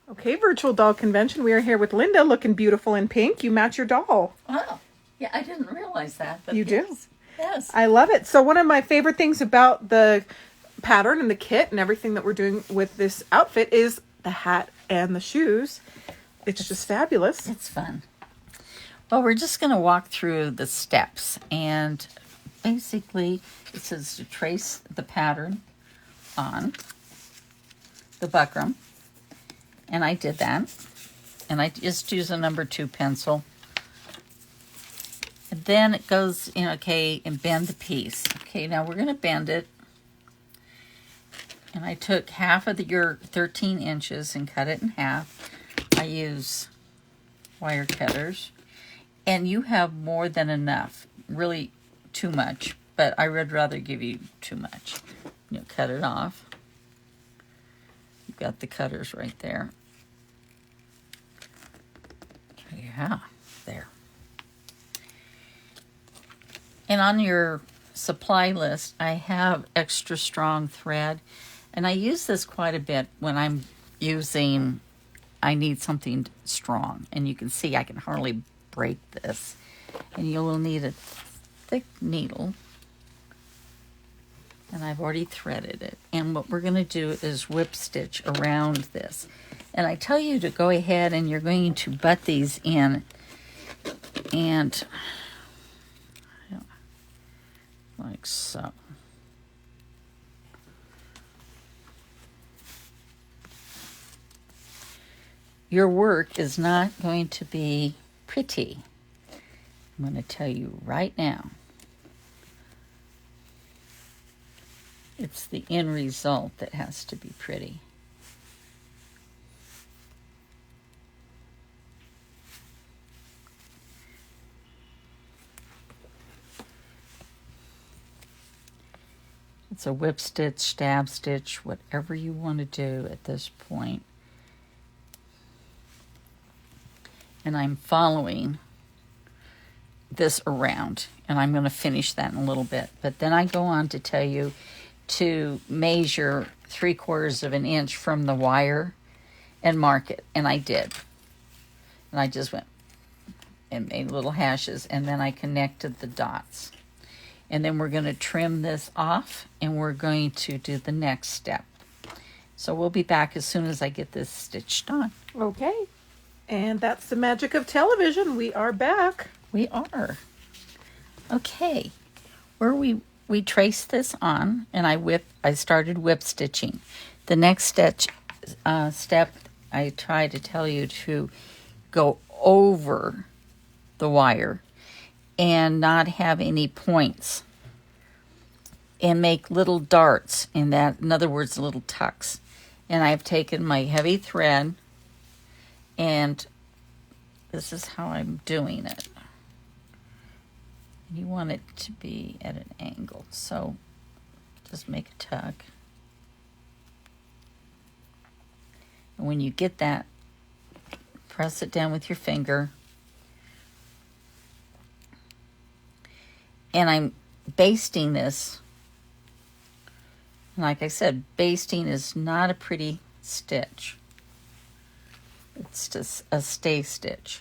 Okay, virtual doll convention. We are here with Linda, looking beautiful in pink. You match your doll. Oh, yeah, I didn't realize that. But You do. Yes. I love it. So one of my favorite things about the pattern and the kit and everything that we're doing with this outfit is the hat and the shoes. It's just fabulous. It's fun. Well, we're just going to walk through the steps, and basically it says to trace the pattern on the buckram, and I did that, and I just use a number 2 pencil. And then it goes in, okay, and bend the piece. Okay, now we're going to bend it. And I took half of your 13 inches and cut it in half. I use wire cutters. And you have more than enough, really too much, but I would rather give you too much. You cut it off. You've got the cutters right there. Yeah, there. And on your supply list, I have extra strong thread. And I use this quite a bit when I'm using, I need something strong. And you can see I can hardly break this. And you will need a thick needle. And I've already threaded it. And what we're going to do is whip stitch around this. And I tell you to go ahead and you're going to butt these in. And like so. Your work is not going to be pretty. I'm going to tell you right now. It's the end result that has to be pretty. It's a whip stitch, stab stitch, whatever you want to do at this point. And I'm following this around, and I'm going to finish that in a little bit. But then I go on to tell you to measure 3/4 of an inch from the wire and mark it, and I did. And I just went and made little hashes, and then I connected the dots. And then we're going to trim this off, and we're going to do the next step. So we'll be back as soon as I get this stitched on. Okay. And that's the magic of television. We are back. We are. Okay. Where we traced this on, and I started whip stitching. The next step, I try to tell you to go over the wire and not have any points, and make little darts in that, in other words, little tucks. And I've taken my heavy thread, and this is how I'm doing it. You want it to be at an angle, so just make a tuck. And when you get that, press it down with your finger. And I'm basting this. Like I said, basting is not a pretty stitch. It's just a stay stitch.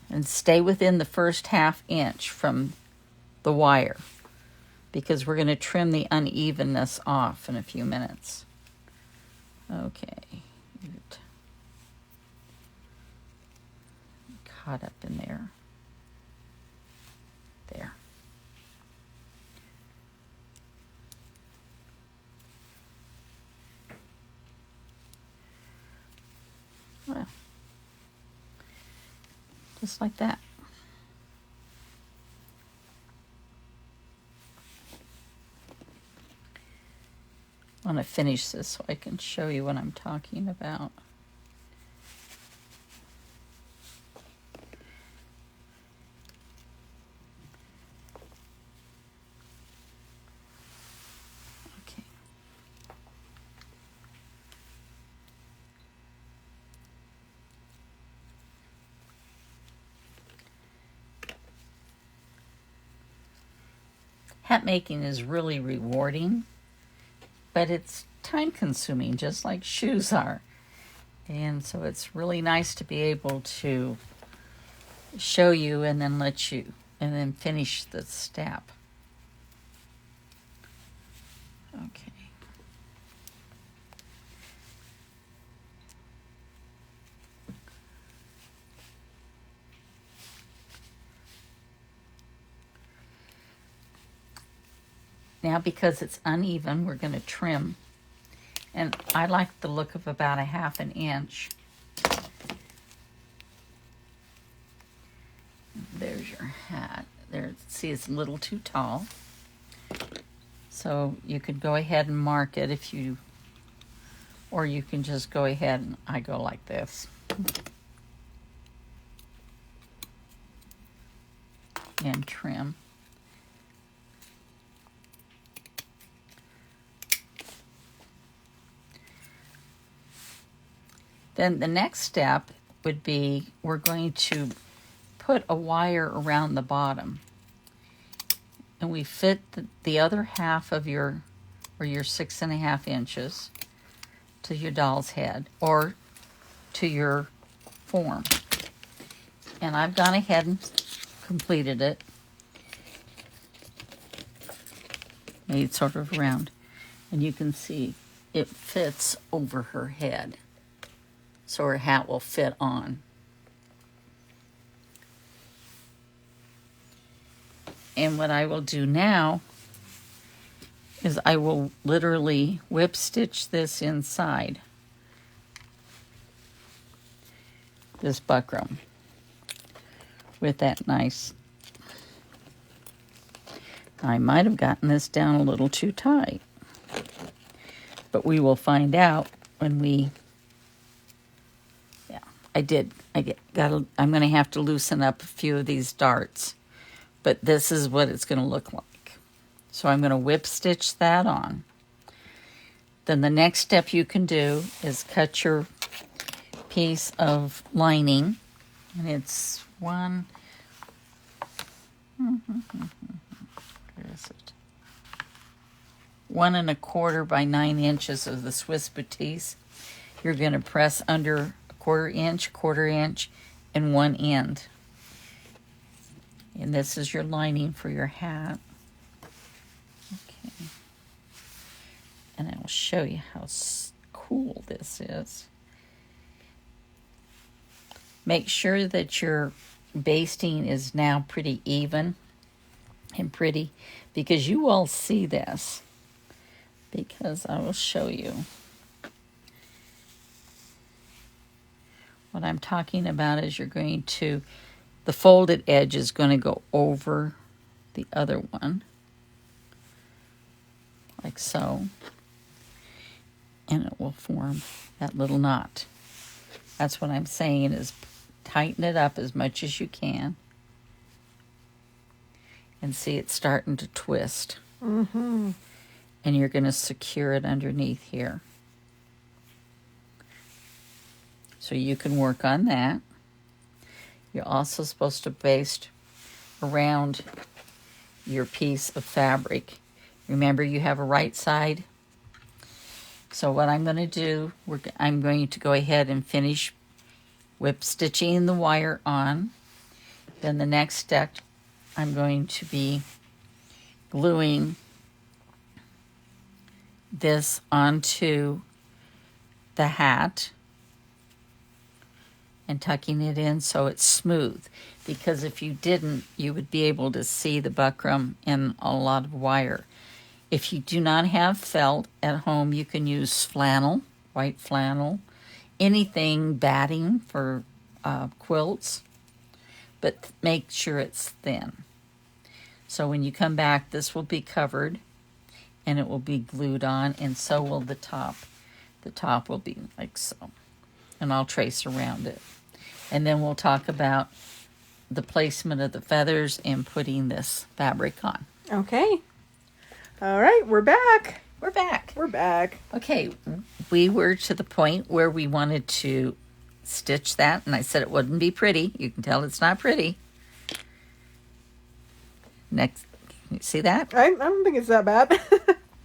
And stay within the first 1/2 inch from the wire, because we're going to trim the unevenness off in a few minutes. Okay. Caught up in there. There. Well, just like that. I want to finish this so I can show you what I'm talking about. hat making is really rewarding, but it's time consuming, just like shoes are. And so it's really nice to be able to show you and then and then finish the step. Okay. Now, because it's uneven, we're going to trim. And I like the look of about 1/2 inch. There's your hat. There, see, it's a little too tall. So you could go ahead and mark it or you can just go ahead and I go like this. And trim. Then the next step would be we're going to put a wire around the bottom. And we fit the other half of your 6.5 inches to your doll's head or to your form. And I've gone ahead and completed it. Made sort of round. And you can see it fits over her head. So her hat will fit on. And what I will do now is I will literally whip stitch this inside this buckram with that nice. I might have gotten this down a little too tight, but we will find out when we. Yeah, I did. I'm going to have to loosen up a few of these darts, but this is what it's going to look like. So I'm going to whip stitch that on. Then the next step you can do is cut your piece of lining, and it's where is it? 1 1/4 by 9 inches of the Swiss boutique. You're going to press under 1/4 inch, and 1 end. And this is your lining for your hat. Okay. And I will show you how cool this is. Make sure that your basting is now pretty even and pretty, because you will see this, because I will show you. What I'm talking about is the folded edge is going to go over the other one, like so, and it will form that little knot. That's what I'm saying, is tighten it up as much as you can. And see, it's starting to twist. Mm-hmm. And you're going to secure it underneath here. So you can work on that. You're also supposed to baste around your piece of fabric. Remember, you have a right side. So what I'm going to do, I'm going to go ahead and finish whip stitching the wire on. Then the next step, I'm going to be gluing this onto the hat and tucking it in so it's smooth. Because if you didn't, you would be able to see the buckram and a lot of wire. If you do not have felt at home, you can use flannel, white flannel, anything batting for quilts, but make sure it's thin. So when you come back, this will be covered and it will be glued on, and so will the top. The top will be like so. And I'll trace around it. And then we'll talk about the placement of the feathers and putting this fabric on. Okay. All right, we're back. We're back. Okay, we were to the point where we wanted to stitch that, and I said it wouldn't be pretty. You can tell it's not pretty. Next, You see that? I don't think it's that bad.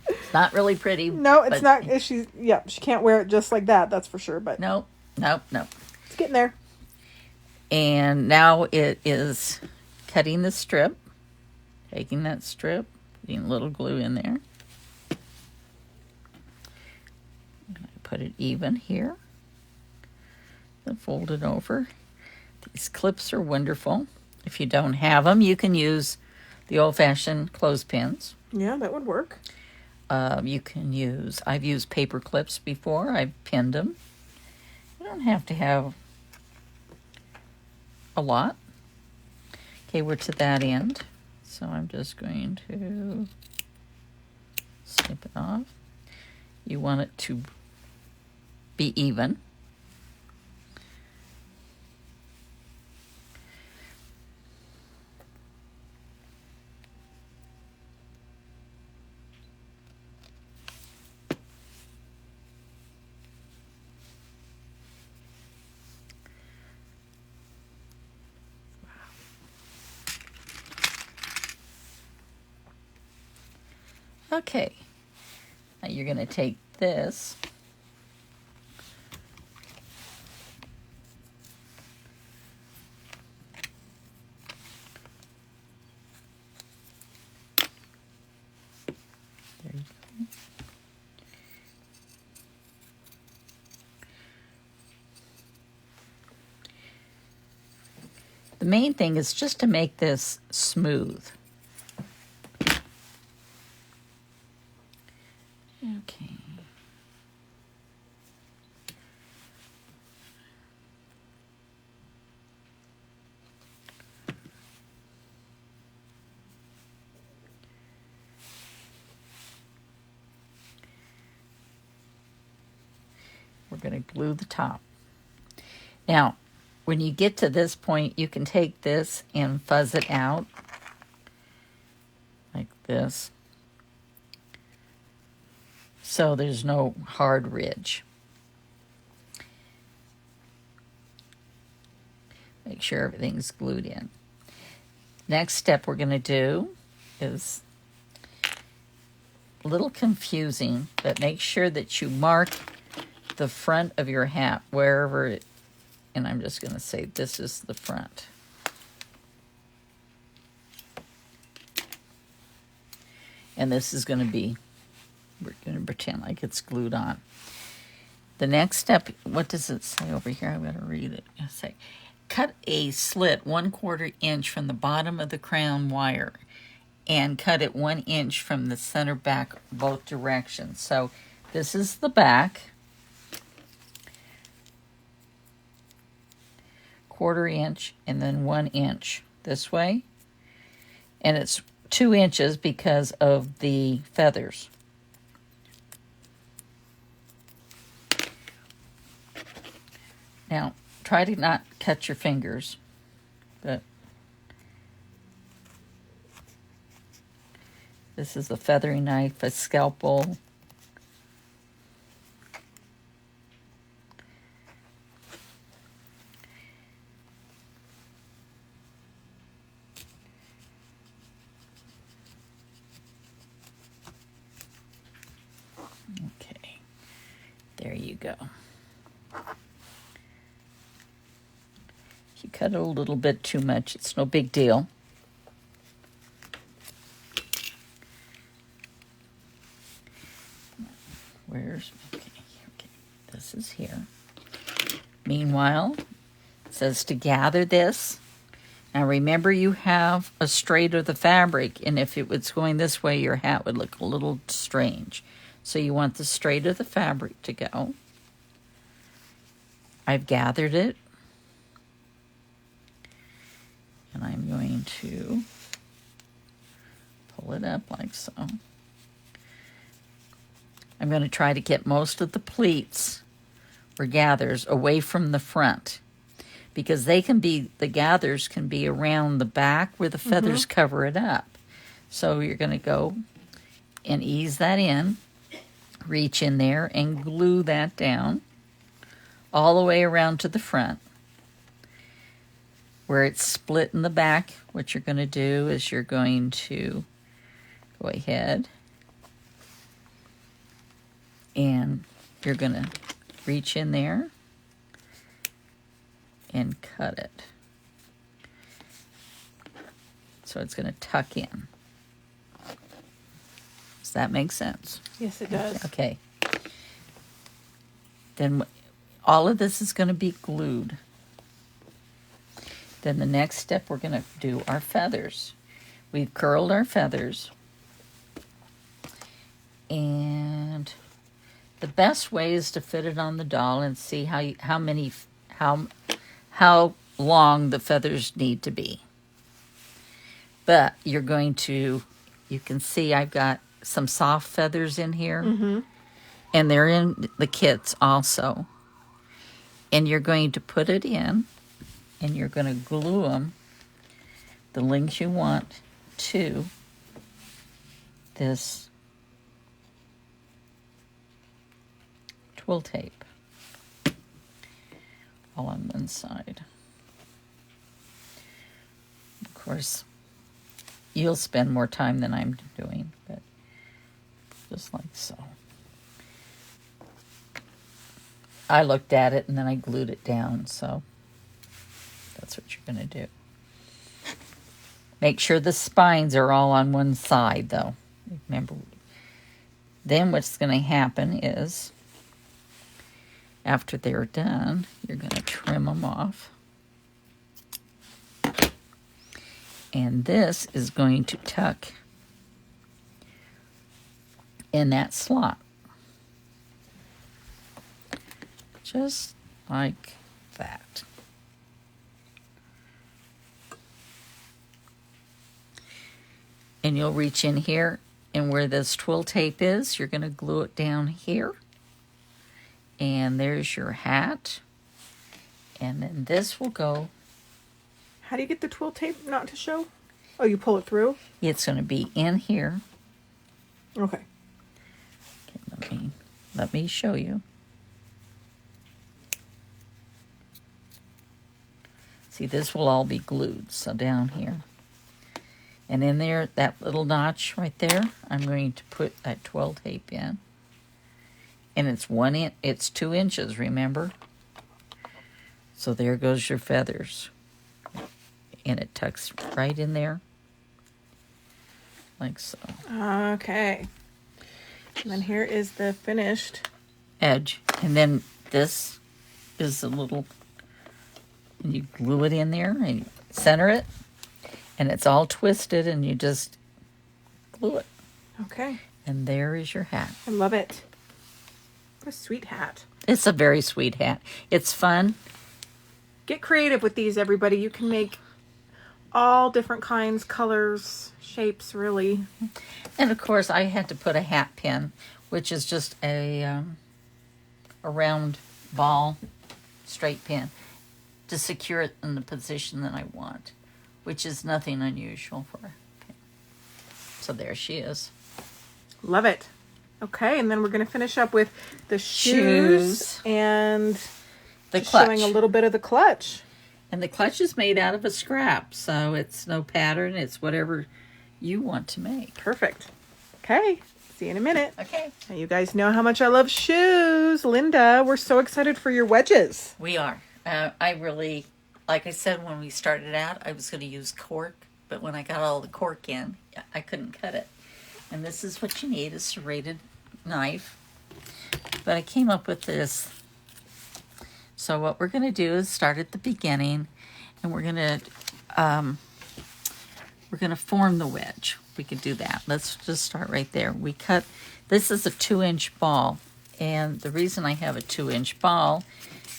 It's not really pretty. No, it's but- not. She can't wear it just like that. That's for sure. But Nope. it's getting there. And now it is cutting the strip, taking that strip, putting a little glue in there. Put it even here. Then fold it over. These clips are wonderful. If you don't have them, you can use the old-fashioned clothespins. Yeah, that would work. You can use, I've used paper clips before. I've pinned them. You don't have to have a lot. Okay, we're to that end. So I'm just going to snip it off. You want it to be even. Okay, now you're going to take this there you go. The main thing is just to make this smooth. Okay. We're going to glue the top. Now, when you get to this point, you can take this and fuzz it out like this. So there's no hard ridge. Make sure everything's glued in. Next step we're going to do is a little confusing, but make sure that you mark the front of your hat wherever it, and I'm just going to say this is the front. And this is going to be, we're going to pretend like it's glued on. The next step, what does it say over here? I'm going to read it. It's say, cut a slit 1/4 inch from the bottom of the crown wire and cut it 1 inch from the center back both directions. So this is the back. 1/4 inch and then 1 inch this way. And it's 2 inches because of the feathers. Now, try to not cut your fingers, but this is a feathering knife, a scalpel. Okay, there you go. If you cut it a little bit too much, it's no big deal. Okay, this is here. Meanwhile, it says to gather this. Now remember, you have a straight of the fabric, and if it was going this way, your hat would look a little strange. So you want the straight of the fabric to go. I've gathered it. And I'm going to pull it up like so. I'm going to try to get most of the pleats or gathers away from the front, because they can be, the gathers can be around the back where the feathers cover it up. So you're going to go and ease that in, reach in there and glue that down all the way around to the front. Where it's split in the back, what you're going to do is you're going to go ahead and you're going to reach in there and cut it. So it's going to tuck in. Does that make sense? Yes, it does. Okay. Then all of this is going to be glued. Then the next step, we're going to do our feathers. We've curled our feathers. And the best way is to fit it on the doll and see how long the feathers need to be. But you're going to, you can see I've got some soft feathers in here. Mm-hmm. And they're in the kits also. And you're going to put it in, and you're going to glue them the length you want to this twill tape all on one side. Of course, you'll spend more time than I'm doing, but just like so. I looked at it and then I glued it down, so that's what you're going to do. Make sure the spines are all on one side, though. Remember, then what's going to happen is, after they're done, you're going to trim them off. And this is going to tuck in that slot. Just like that. And you'll reach in here, and where this twill tape is, you're going to glue it down here. And there's your hat. And then this will go. How do you get the twill tape not to show? Oh, you pull it through? It's going to be in here. Okay. Let me show you. See, this will all be glued, so down here. And in there, that little notch right there, I'm going to put that twill tape in. And it's 2 inches, remember? So there goes your feathers. And it tucks right in there. Like so. Okay. And then here is the finished edge. And then this is a little, and you glue it in there and you center it. And it's all twisted and you just glue it. Okay. And there is your hat. I love it. What a sweet hat. It's a very sweet hat. It's fun. Get creative with these, everybody. You can make all different kinds, colors, shapes, really. And of course, I had to put a hat pin, which is just a round ball, straight pin, to secure it in the position that I want, which is nothing unusual for a pin. So there she is. Love it. Okay, and then we're going to finish up with the shoes and the clutch. Showing a little bit of the clutch. And the clutch is made out of a scrap, so it's no pattern. It's whatever you want to make. Perfect. Okay, see you in a minute. Okay. Now you guys know how much I love shoes. Linda, we're so excited for your wedges. We are. I really, like I said when we started out, I was going to use cork, but when I got all the cork in, I couldn't cut it. And this is what you need, a serrated knife. But I came up with this. So what we're going to do is start at the beginning, and we're going to form the wedge. We could do that. Let's just start right there. We cut, this is a 2-inch ball, and the reason I have a 2-inch ball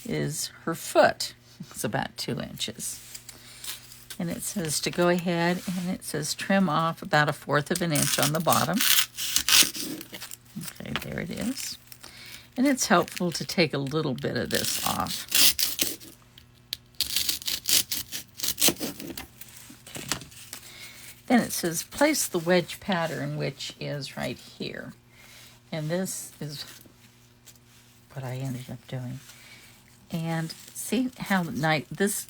is her foot. It's about 2 inches. And it says to go ahead, and it says trim off about 1/4 of an inch on the bottom. Okay, there it is. And it's helpful to take a little bit of this off. Okay. Then it says place the wedge pattern, which is right here. And this is what I ended up doing. And see how nice this,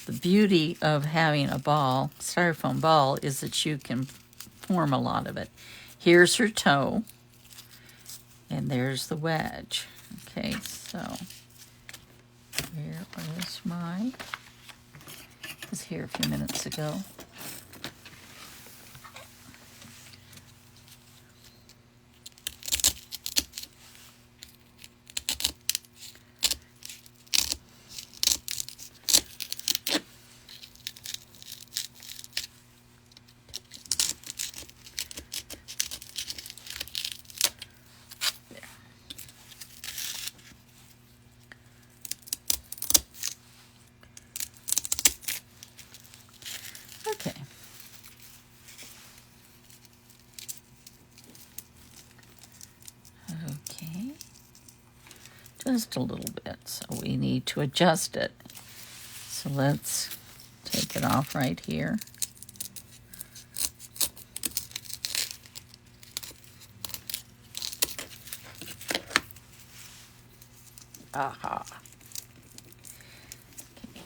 the beauty of having a ball, styrofoam ball, is that you can form a lot of it. Here's her toe, and there's the wedge. Okay, so where was my, it was here a few minutes ago. Okay. Okay. Just a little bit. So we need to adjust it. So let's take it off right here. Aha. Okay.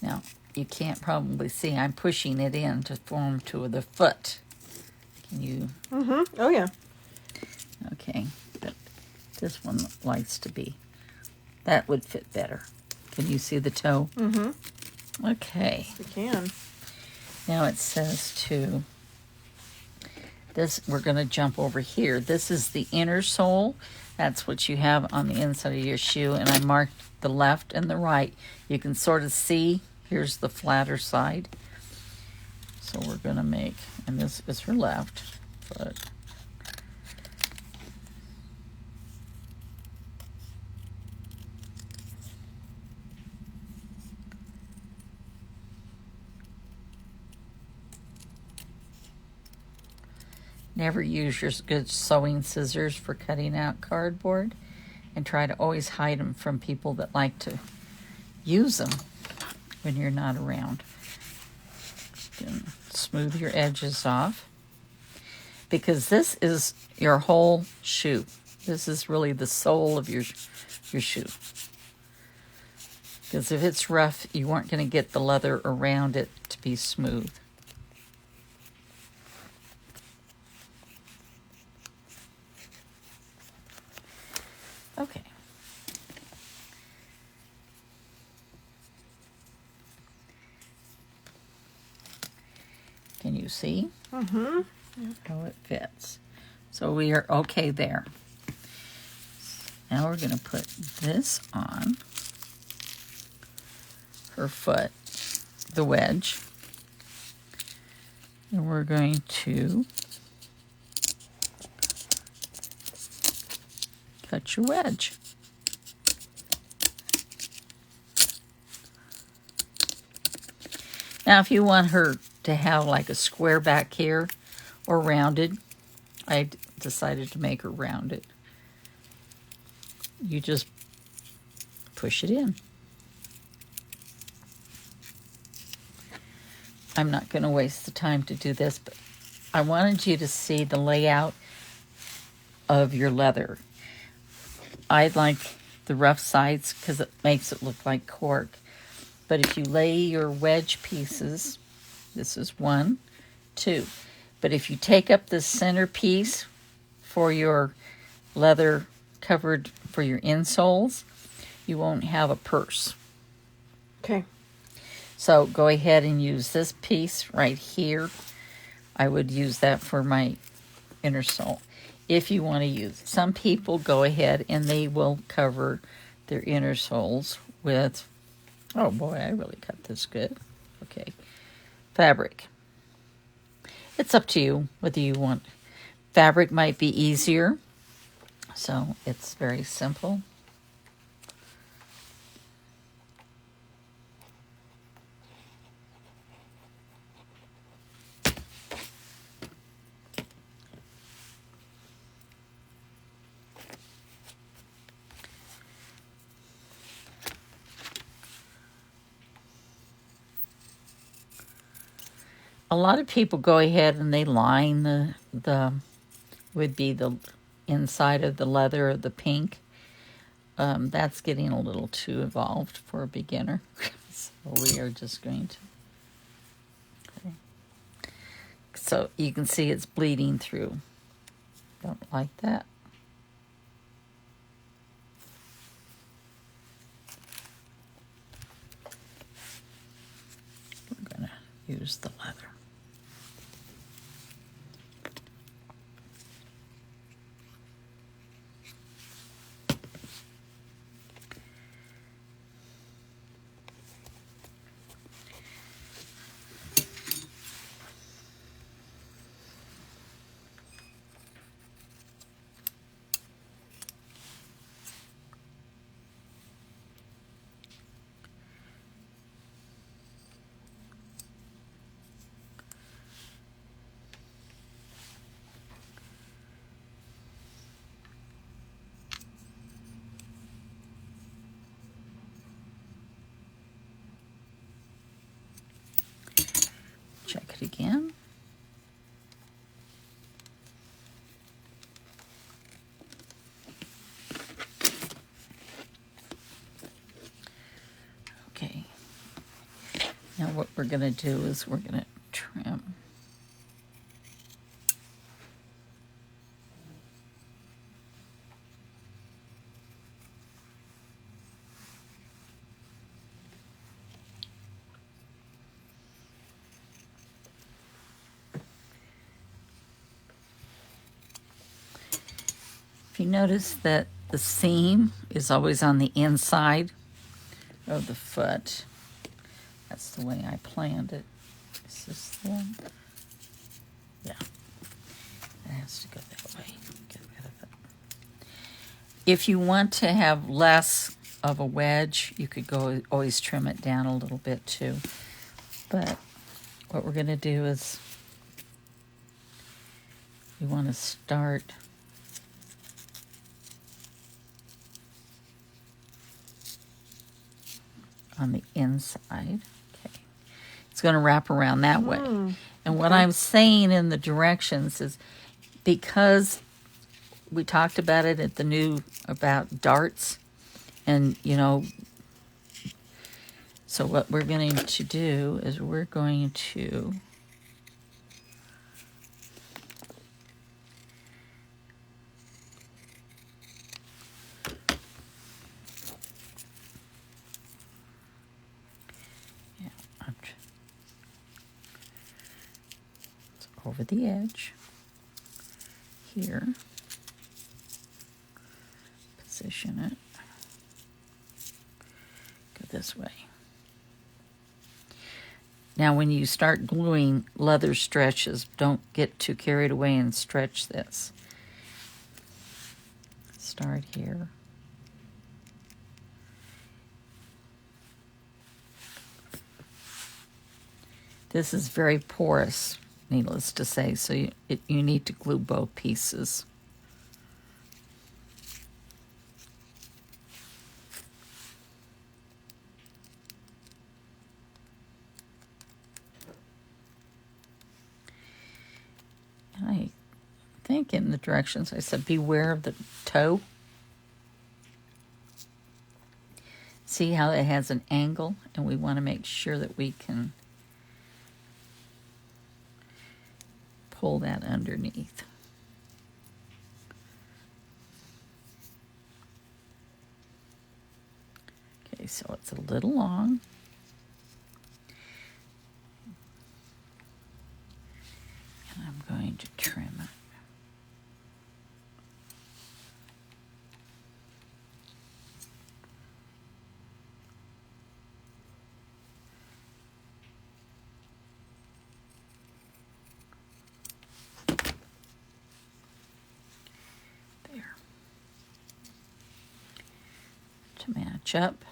Now, you can't probably see, I'm pushing it in to form to the foot. Can you? Mm-hmm. Oh, yeah. Okay. But this one likes to be. That would fit better. Can you see the toe? Mm-hmm. Okay. We can. Now it says to, this, we're going to jump over here. This is the inner sole. That's what you have on the inside of your shoe. And I marked the left and the right. You can sort of see, here's the flatter side. So we're going to make, and this is her left foot. Never use your good sewing scissors for cutting out cardboard, and try to always hide them from people that like to use them when you're not around. You can smooth your edges off, because this is your whole shoe. This is really the sole of your shoe. Because if it's rough, you aren't going to get the leather around it to be smooth. Okay. Can you see Mm-hmm. how it fits? So we are okay there. Now we're going to put this on her foot, the wedge. And we're going to cut your wedge. Now, if you want her to have like a square back here or rounded, I decided to make her rounded. You just push it in. I'm not going to waste the time to do this, but I wanted you to see the layout of your leather. I like the rough sides because it makes it look like cork. But if you lay your wedge pieces, this is 1, 2. But if you take up the center piece for your leather covered for your insoles, you won't have a purse. Okay. So go ahead and use this piece right here. I would use that for my inner sole. If you want to use, some people go ahead and they will cover their inner soles with, oh boy, I really cut this good. Okay, fabric. It's up to you whether you want. Fabric might be easier, so it's very simple. A lot of people go ahead and they line the would be the inside of the leather of the pink that's getting a little too involved for a beginner. So we are just going to... Okay. So you can see it's bleeding through. Don't like that. We're going to use the leather. Check it again. Okay. Now what we're going to do is we're going to trim. If you notice that the seam is always on the inside of the foot, that's the way I planned it. Is this the one? Yeah. It has to go that way. Get rid of it. If you want to have less of a wedge, you could always trim it down a little bit too. But what we're going to do is we want to start on the inside. Okay. It's going to wrap around that way. And what I'm saying in the directions is because we talked about it at the new about darts and, you know, so what we're going to do is we're going to over the edge here, position it, go this way. Now when you start gluing leather stretches, don't get too carried away and stretch this. Start here. This is very porous, needless to say, so you need to glue both pieces. And I think in the directions I said beware of the toe. See how it has an angle, and we want to make sure that we can pull that underneath. Okay, so it's a little long. And I'm going to trim it. To match up.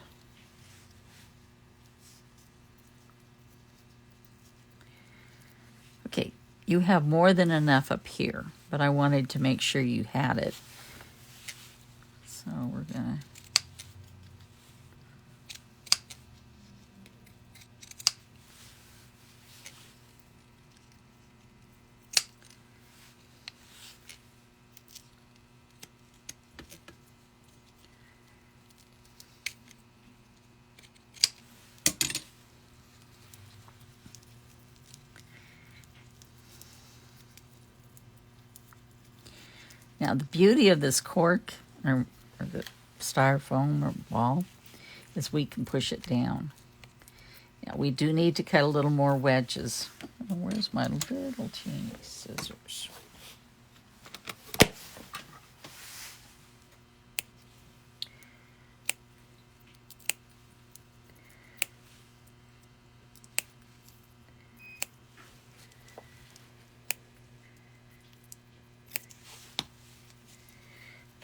Okay, you have more than enough up here, but I wanted to make sure you had it. So we're gonna Now, the beauty of this cork or the styrofoam or ball is we can push it down. Now, we do need to cut a little more wedges. Oh, where's my little teeny scissors?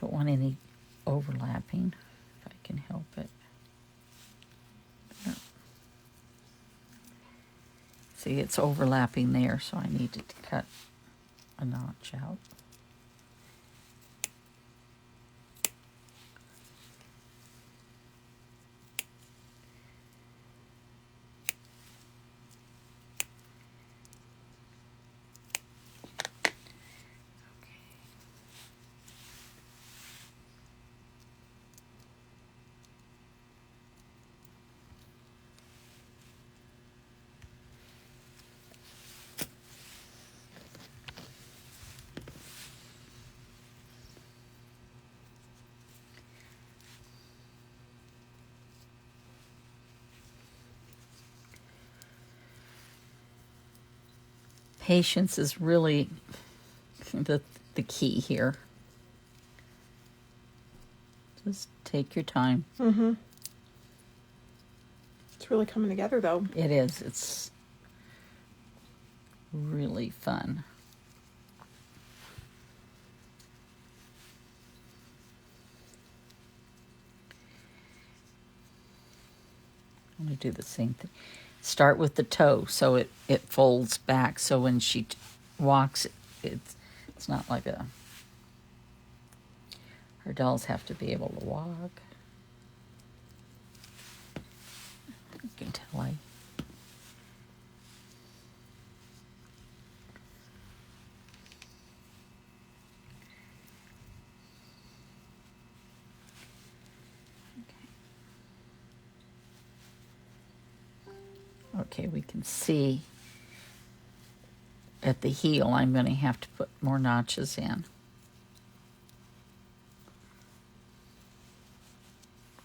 Don't want any overlapping, if I can help it. There. See, it's overlapping there, so I needed to cut a notch out. Patience is really the key here. Just take your time. Mm-hmm. It's really coming together, though. It is. It's really fun. I'm going to do the same thing. Start with the toe so it folds back, so when she walks, it's not like a... Her dolls have to be able to walk. You can tell I... Okay, we can see at the heel I'm going to have to put more notches in.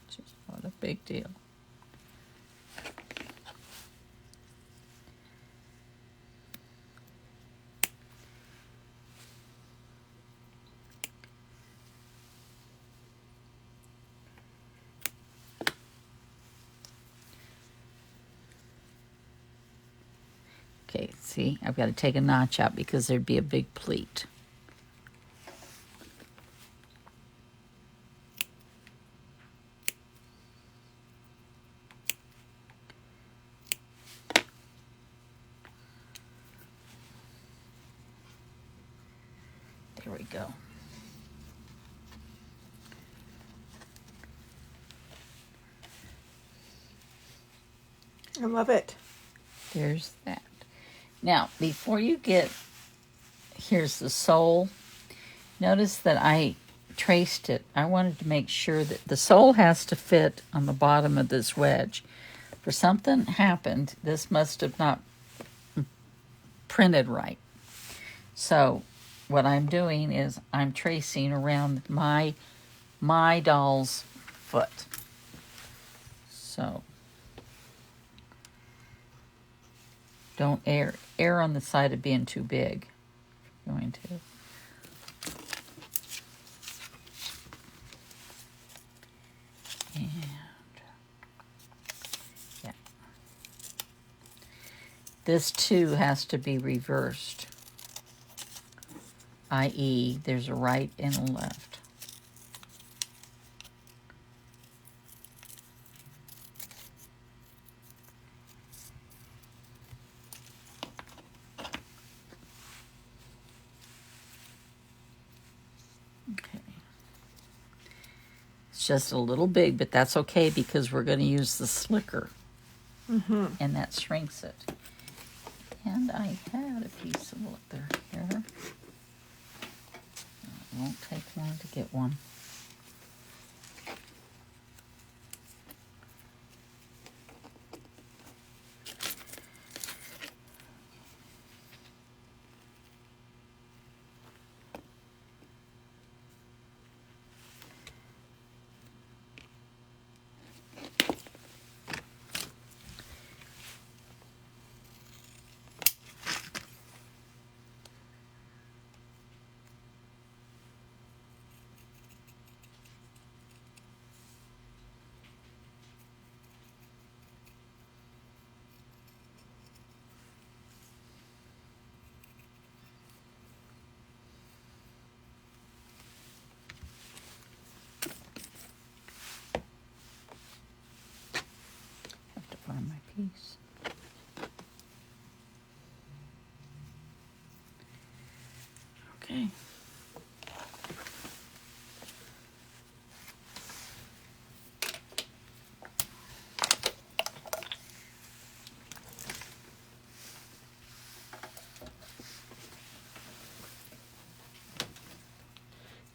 Which is not a big deal. Okay, see, I've got to take a notch out because there'd be a big pleat. There we go. I love it. There's that. Now, before you get, here's the sole. Notice that I traced it. I wanted to make sure that the sole has to fit on the bottom of this wedge. For something happened, this must have not printed right. So what I'm doing is I'm tracing around my doll's foot. So don't err on the side of being too big. If you're going to. And yeah. This too has to be reversed. i.e., there's a right and a left. Okay. It's just a little big, but that's okay because we're going to use the slicker. Mm-hmm. And that shrinks it. And I had a piece of leather here. It won't take long to get one. Okay.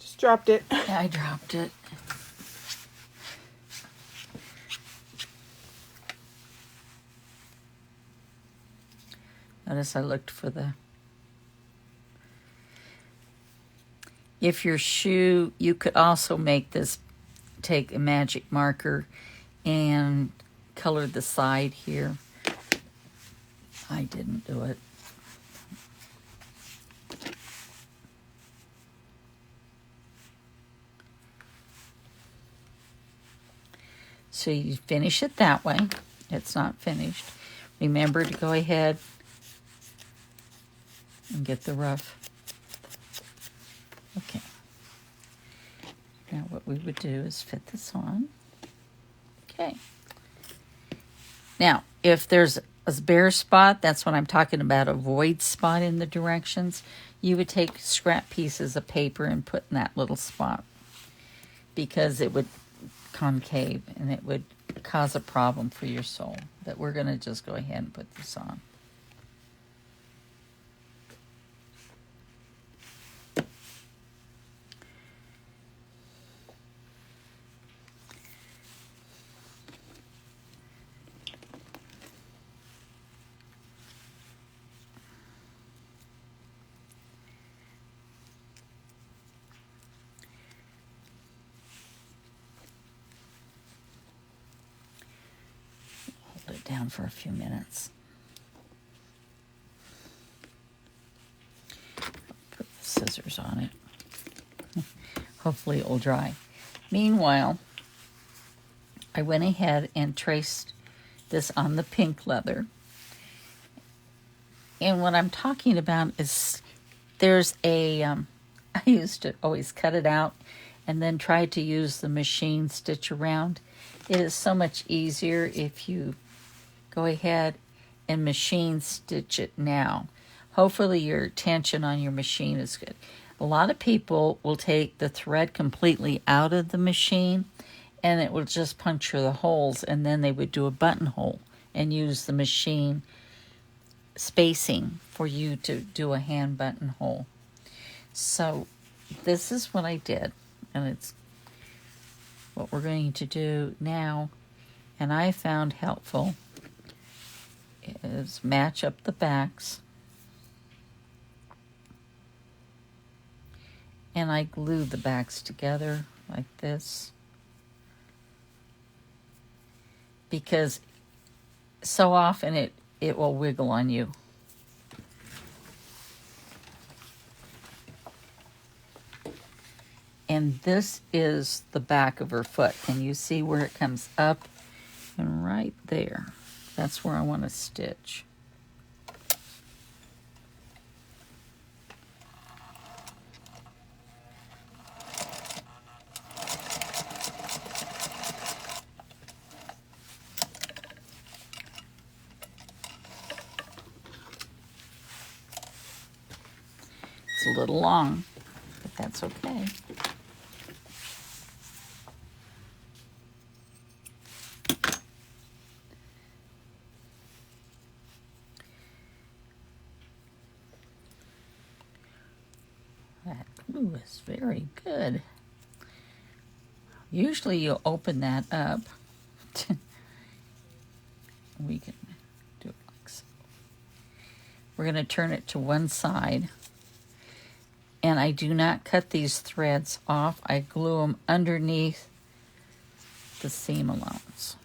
Just dropped it. Yeah, I dropped it. Notice I looked for the... If your shoe, you could also make this, take a magic marker and color the side here. I didn't do it. So you finish it that way. It's not finished. Remember to go ahead and get the rough. Okay. Now what we would do is fit this on. Okay. Now, if there's a bare spot, that's what I'm talking about, a void spot in the directions, you would take scrap pieces of paper and put in that little spot, because it would concave and it would cause a problem for your sole. But we're going to just go ahead and put this on. Hold it down for a few minutes. Put the scissors on it. Hopefully it will dry. Meanwhile, I went ahead and traced this on the pink leather. And what I'm talking about is there's a, I used to always cut it out and then try to use the machine stitch around. It is so much easier if you go ahead and machine stitch it now. Hopefully your tension on your machine is good. A lot of people will take the thread completely out of the machine and it will just puncture the holes, and then they would do a buttonhole and use the machine spacing for you to do a hand buttonhole. So this is what I did, and it's what we're going to do now, and I found helpful is match up the backs, and I glue the backs together like this, because so often it will wiggle on you. And this is the back of her foot, and you see where it comes up, and right there, that's where I want to stitch. It's a little long, but that's okay. That glue is very good. Usually you open that up. We can do it like so. We're going to turn it to one side. And I do not cut these threads off. I glue them underneath the seam allowance.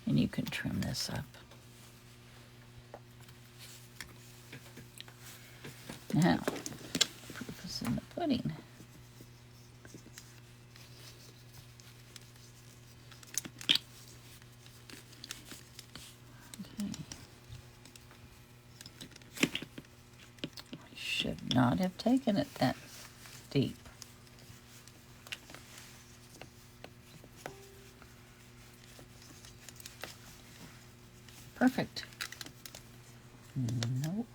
And you can trim this up. Now, proof is in the pudding. not have taken it that deep. Perfect. Nope.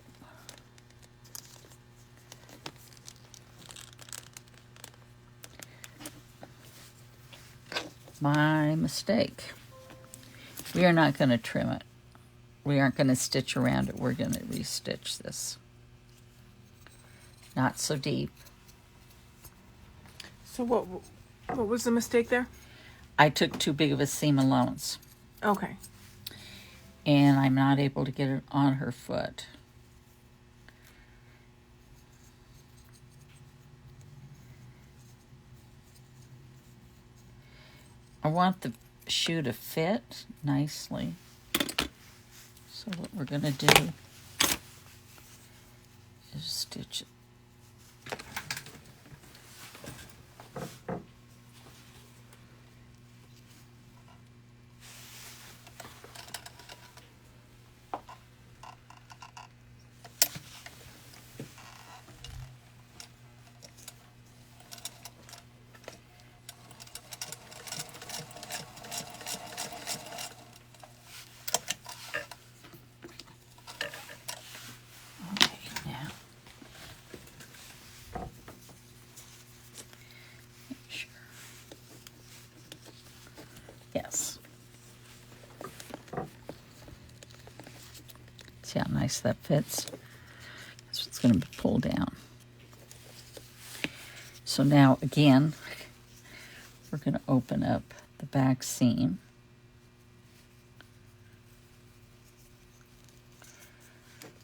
My mistake. We are not going to trim it. We aren't going to stitch around it. We're going to restitch this. Not so deep. So what was the mistake there? I took too big of a seam allowance. Okay. And I'm not able to get it on her foot. I want the shoe to fit nicely. So what we're going to do is stitch it. Yes. See how nice that fits? That's what's going to be pulled down. So now, again, we're going to open up the back seam.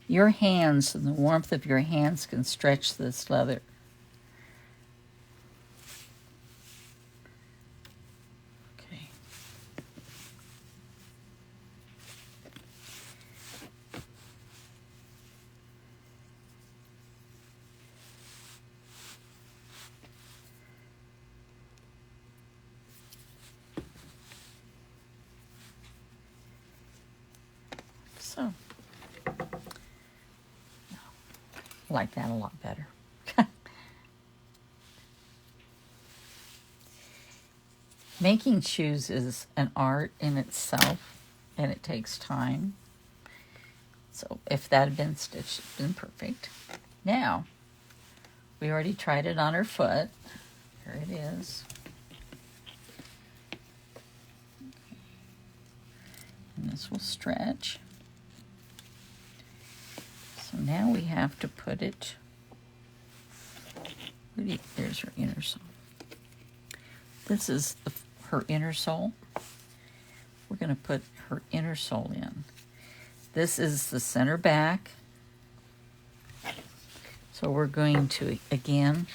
Your hands and the warmth of your hands can stretch this leather. Okay. So. I like that a lot better. Making shoes is an art in itself, and it takes time. So if that had been stitched, it'd been perfect. Now, we already tried it on her foot. Here it is. And this will stretch. So now we have to put it, there's her inner sole. This is her inner sole. We're going to put her inner sole in. This is the center back. So we're going to, again,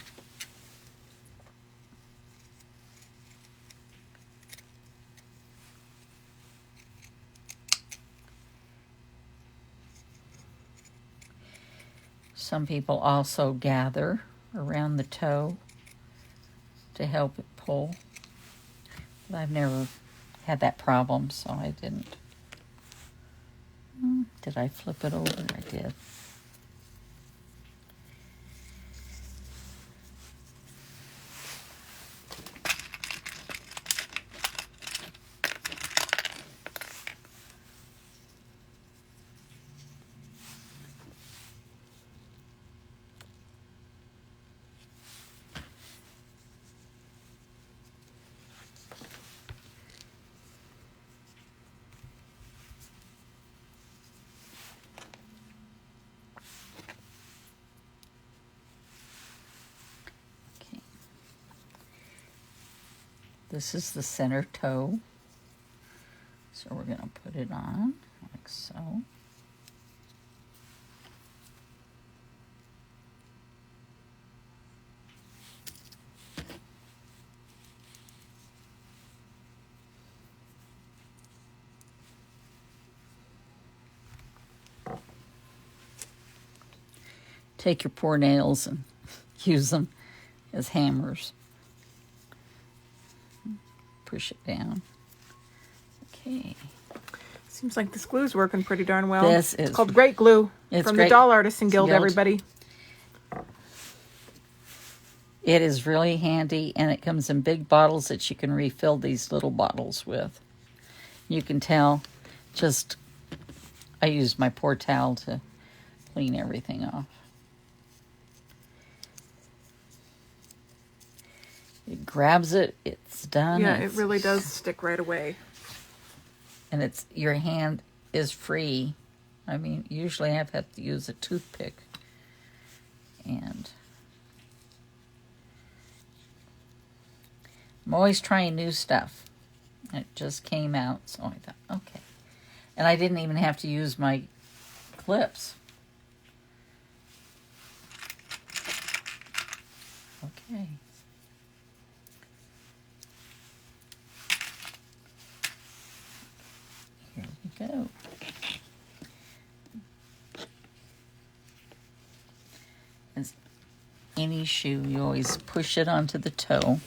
some people also gather around the toe to help it pull. But I've never had that problem, so I didn't. Did I flip it over? I did. This is the center toe. So we're going to put it on like so. Take your poor nails and use them as hammers. Push it down. Okay. Seems like this glue's working pretty darn well. It's called Great Glue from the Great Doll Artisan Guild, Guild. everybody. It is really handy, and it comes in big bottles that you can refill these little bottles with. You can tell, I used my poor towel to clean everything off. It grabs it, it's done. Yeah, it really does stick right away. And your hand is free. I mean, usually I've had to use a toothpick. And I'm always trying new stuff. It just came out, so I thought, okay. And I didn't even have to use my clips. Okay. Here we go. As any shoe, you always push it onto the toe.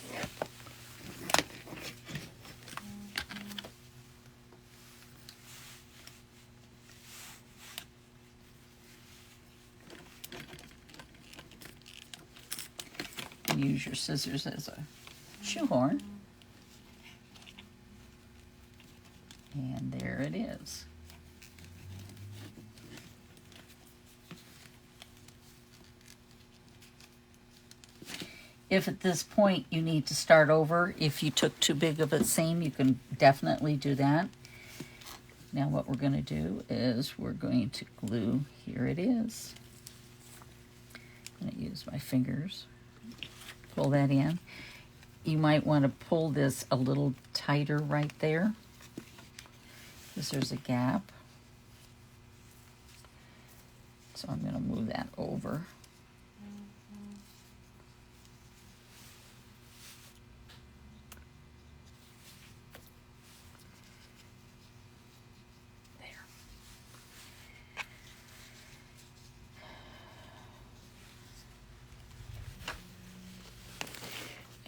Use your scissors as a shoehorn. And there it is. If at this point you need to start over, if you took too big of a seam, you can definitely do that. Now what we're going to do is we're going to glue, here it is. I'm going to use my fingers. Pull that in. You might want to pull this a little tighter right there, because there's a gap. So I'm going to move that over.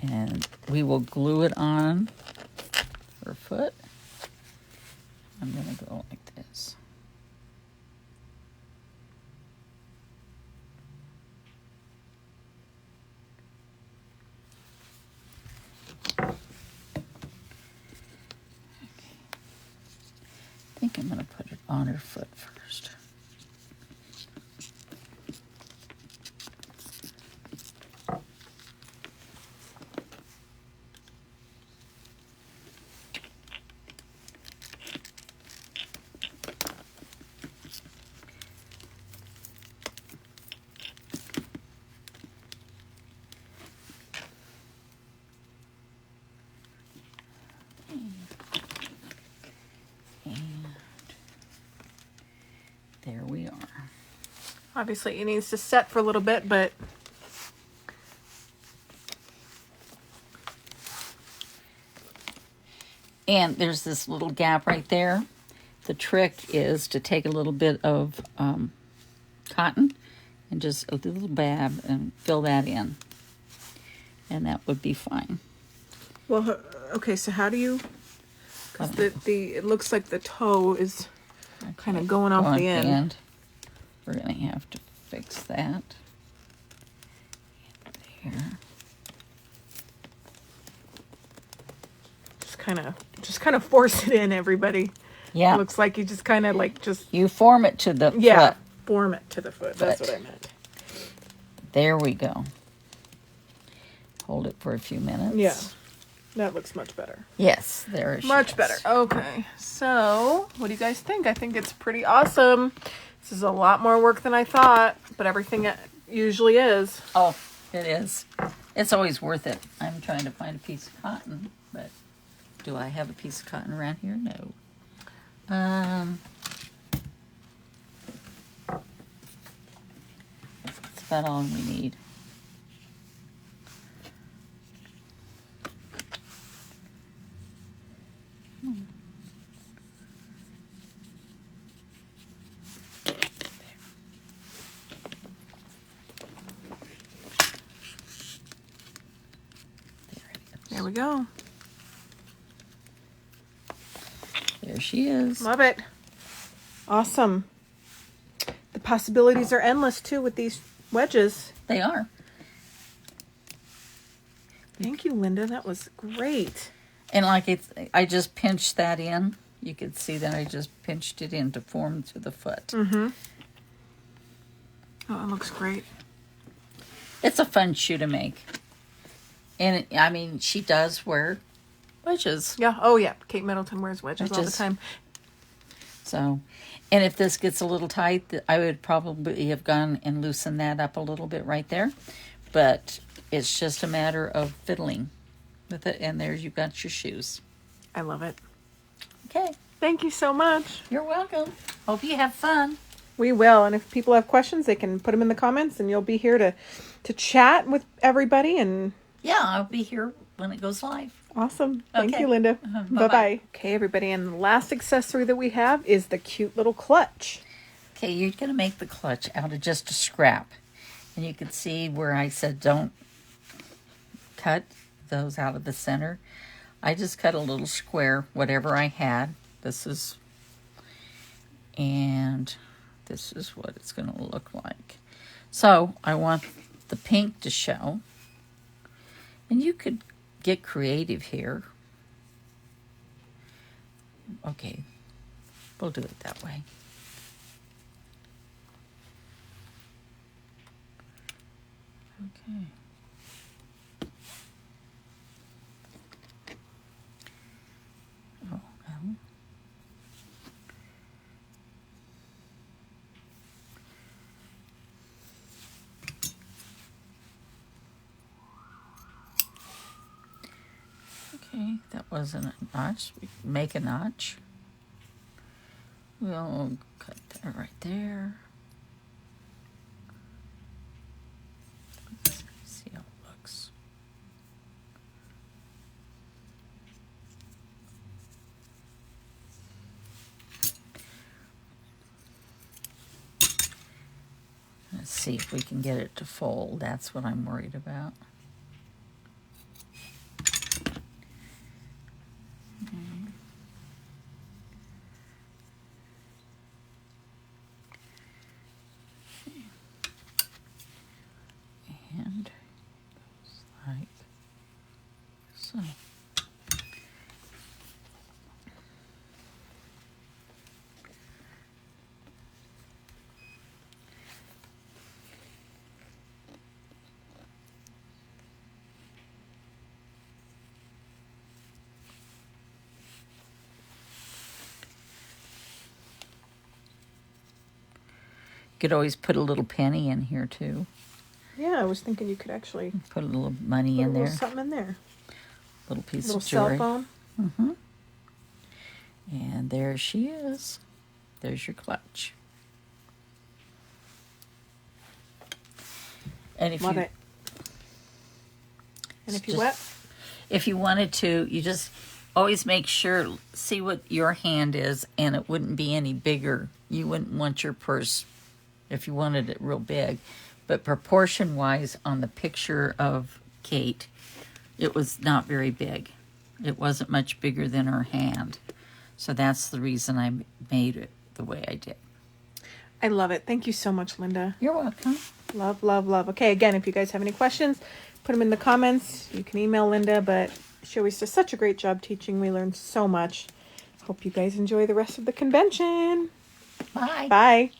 And we will glue it on her foot. I'm going to go like this. Okay. I think I'm going to put it on her foot first. There we are. Obviously, it needs to set for a little bit, but and there's this little gap right there. The trick is to take a little bit of cotton and just a little dab and fill that in. And that would be fine. well, okay. So how do you? Because it looks like the toe is kind of going off the end. We're going to have to fix that. There. Just kind of force it in, everybody. Yeah. It looks like you just kind of You form it to the foot. Form it to the foot. That's what I meant. There we go. Hold it for a few minutes. Yeah. That looks much better. Yes, there she Much is. better. Okay. So, what do you guys think? I think it's pretty awesome. This is a lot more work than I thought, but everything usually is. Oh, it is. It's always worth it. I'm trying to find a piece of cotton, but do I have a piece of cotton around here? No. That's about all we need. There we go. There she is. Love it. Awesome. The possibilities are endless too with these wedges. They are. Thank you, Linda. That was great. And I just pinched that in. You could see that I just pinched it in to form to the foot. Mm-hmm. Oh, it looks great. It's a fun shoe to make. And, I mean, she does wear wedges. Yeah. Oh, yeah. Kate Middleton wears wedges all the time. So, and if this gets a little tight, I would probably have gone and loosened that up a little bit right there. But it's just a matter of fiddling with it. And there you got your shoes. I love it. Okay. Thank you so much. You're welcome. Hope you have fun. We will. And if people have questions, they can put them in the comments, and you'll be here to chat with everybody. And yeah, I'll be here when it goes live. Awesome. Thank Okay. you, Linda. Bye-bye. Bye-bye. Okay, everybody. And the last accessory that we have is the cute little clutch. Okay, you're going to make the clutch out of just a scrap. And you can see where I said don't cut those out of the center. I just cut a little square, whatever I had. And this is what it's going to look like. So I want the pink to show. And you could get creative here. Okay, we'll do it that way. Okay. Oh, no. Okay, that wasn't a notch. We can make a notch. We'll cut that right there. Let's see how it looks. Let's see if we can get it to fold. That's what I'm worried about. And goes like so. You could always put a little penny in here too. Yeah, I was thinking you could actually Put a little money put in a little there. something in there. Little piece Little of jewelry. cell phone. Mm-hmm. And there she is. There's your clutch. And if Love you it. And if you just- wet? if you wanted to, you just always make sure, see what your hand is, and it wouldn't be any bigger. You wouldn't want your purse if you wanted it real big. But proportion-wise, on the picture of Kate, it was not very big. It wasn't much bigger than her hand. So that's the reason I made it the way I did. I love it. Thank you so much, Linda. You're welcome. Love, love, love. Okay, again, if you guys have any questions, put them in the comments. You can email Linda, but she always does such a great job teaching. We learned so much. Hope you guys enjoy the rest of the convention. Bye. Bye.